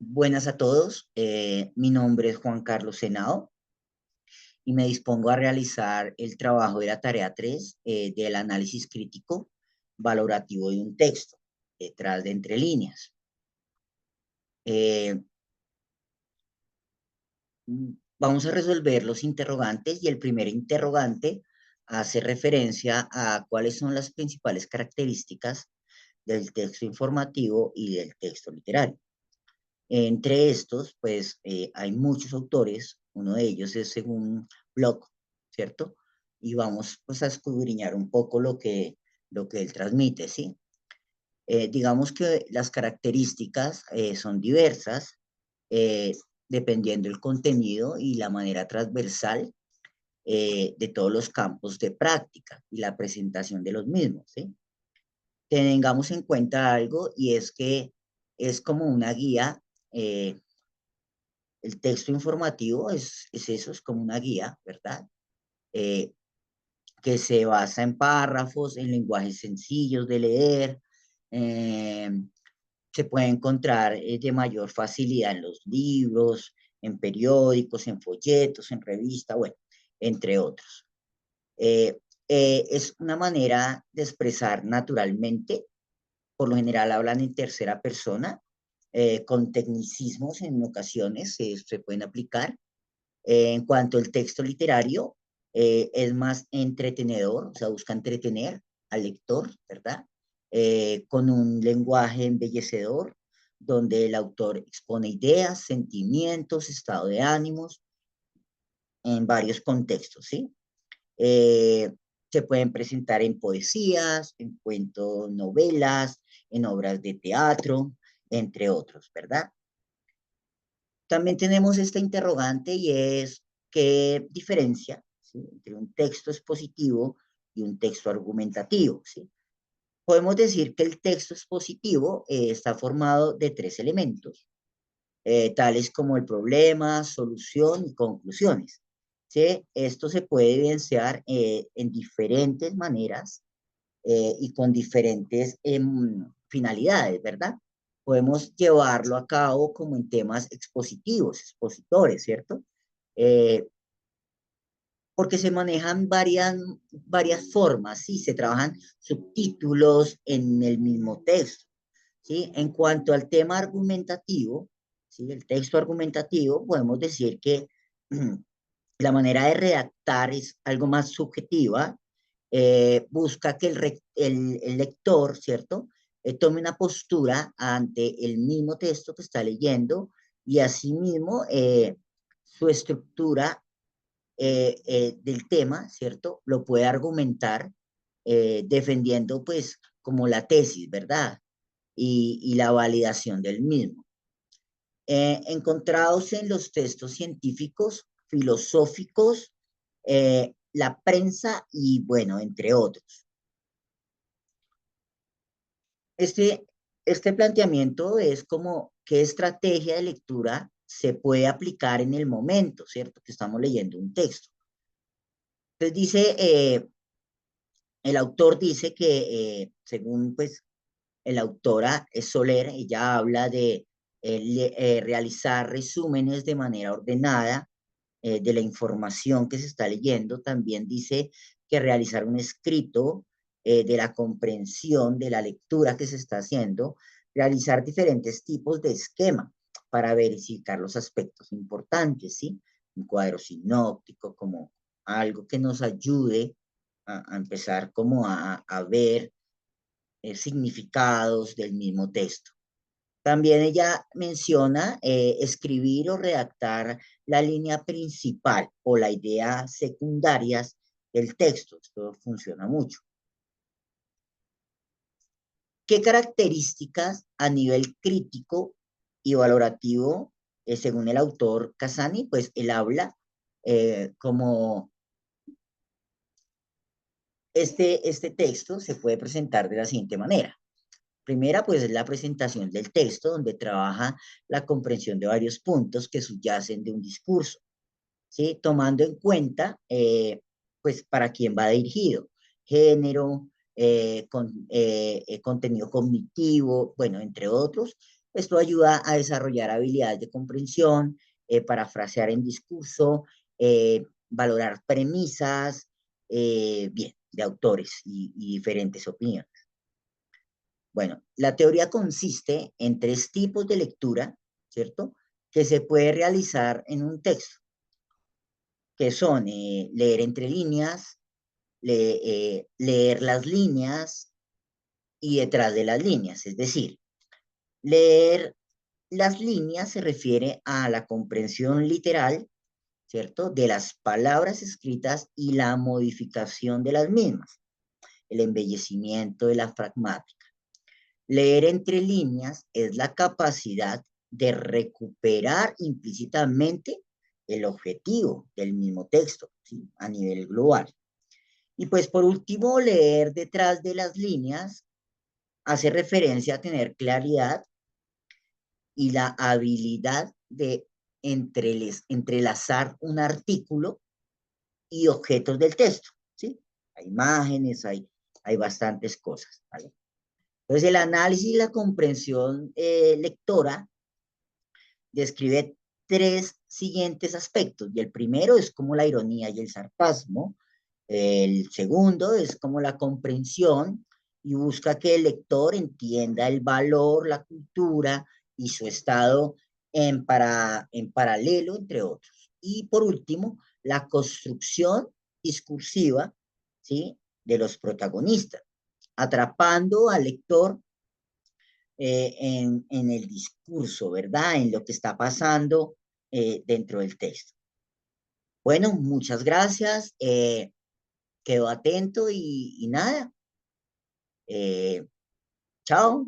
Buenas a todos, mi nombre es Juan Carlos Senao y me dispongo a realizar el trabajo de la tarea 3 del análisis crítico valorativo de un texto, detrás de entre líneas. Eh, Vamos a resolver los interrogantes y el primer interrogante hace referencia a cuáles son las principales características del texto informativo y del texto literario. Entre estos, pues hay muchos autores, uno de ellos es según Bloch, ¿cierto? Y vamos pues a escudriñar un poco lo que él transmite, ¿sí? Digamos que las características son diversas, eh, dependiendo del contenido y la manera transversal de todos los campos de práctica y la presentación de los mismos, ¿sí? Tengamos en cuenta algo y es que es como una guía. El texto informativo es eso, es como una guía, ¿verdad? Eh, que se basa en párrafos, en lenguajes sencillos de leer, eh, se puede encontrar de mayor facilidad en los libros, en periódicos, en folletos, en revistas, bueno, entre otros. Eh, es una manera de expresar naturalmente, por lo general hablan en tercera persona, con tecnicismos en ocasiones se pueden aplicar. En cuanto al texto literario, es más entretenedor, o sea, busca entretener al lector, ¿verdad? Con un lenguaje embellecedor, donde el autor expone ideas, sentimientos, estado de ánimos en varios contextos, ¿sí? Eh, Se pueden presentar en poesías, en cuentos, novelas, en obras de teatro, entre otros, ¿verdad? También tenemos esta interrogante y es qué diferencia, ¿sí?, entre un texto expositivo y un texto argumentativo, ¿sí? Podemos decir que el texto expositivo está formado de tres elementos, tales como el problema, solución y conclusiones, ¿sí? Esto se puede evidenciar en diferentes maneras y con diferentes finalidades, ¿verdad? Podemos llevarlo a cabo como en temas expositivos, expositores, ¿cierto? Eh, Porque se manejan varias formas, ¿sí? Se trabajan subtítulos en el mismo texto, ¿sí? En cuanto al tema argumentativo, ¿sí? El texto argumentativo, podemos decir que la manera de redactar es algo más subjetiva, busca que el lector, ¿cierto? Tome una postura ante el mismo texto que está leyendo y asimismo su estructura del tema, ¿cierto? Lo puede argumentar defendiendo pues como la tesis, ¿verdad? Y la validación del mismo. Encontrados en los textos científicos, filosóficos, la prensa y bueno, entre otros. Este, este planteamiento es como qué estrategia de lectura se puede aplicar en el momento, ¿cierto? Que estamos leyendo un texto. Entonces dice, el autor dice que según pues la autora Soler, ella habla de realizar resúmenes de manera ordenada de la información que se está leyendo. También dice que realizar un escrito de la comprensión de la lectura que se está haciendo, realizar diferentes tipos de esquema para verificar los aspectos importantes, ¿sí? Un cuadro sinóptico como algo que nos ayude a empezar como a ver significados del mismo texto. También ella menciona escribir o redactar la línea principal o la idea secundarias del texto. Esto funciona mucho. ¿Qué características a nivel crítico y valorativo, según el autor Casani? Pues él habla como este texto se puede presentar de la siguiente manera. Primera, pues es la presentación del texto, donde trabaja la comprensión de varios puntos que subyacen de un discurso, ¿sí? Tomando en cuenta, pues, para quién va dirigido, género, contenido cognitivo, bueno, entre otros, Esto ayuda a desarrollar habilidades de comprensión, parafrasear en discurso, valorar premisas, bien, de autores y diferentes opiniones. Bueno, la teoría consiste en tres tipos de lectura, ¿cierto? Que se puede realizar en un texto, que son leer entre líneas, leer las líneas y detrás de las líneas. Es decir, leer las líneas se refiere a la comprensión literal, ¿cierto? De las palabras escritas y la modificación de las mismas, el embellecimiento de la pragmática. Leer entre líneas es la capacidad de recuperar implícitamente el objetivo del mismo texto, ¿sí? A nivel global. Y pues por último, leer detrás de las líneas hace referencia a tener claridad y la habilidad de entrelazar un artículo y objetos del texto, ¿sí? Hay imágenes, hay bastantes cosas, ¿vale? Entonces, el análisis y la comprensión lectora describe tres siguientes aspectos. Y el primero es como la ironía y el sarcasmo. El segundo es como la comprensión y busca que el lector entienda el valor, la cultura y su estado en paralelo, entre otros. Y por último, la construcción discursiva, ¿sí? De los protagonistas, atrapando al lector en el discurso, ¿verdad? En lo que está pasando dentro del texto. Bueno, muchas gracias. Quedo atento y nada. Eh, chao.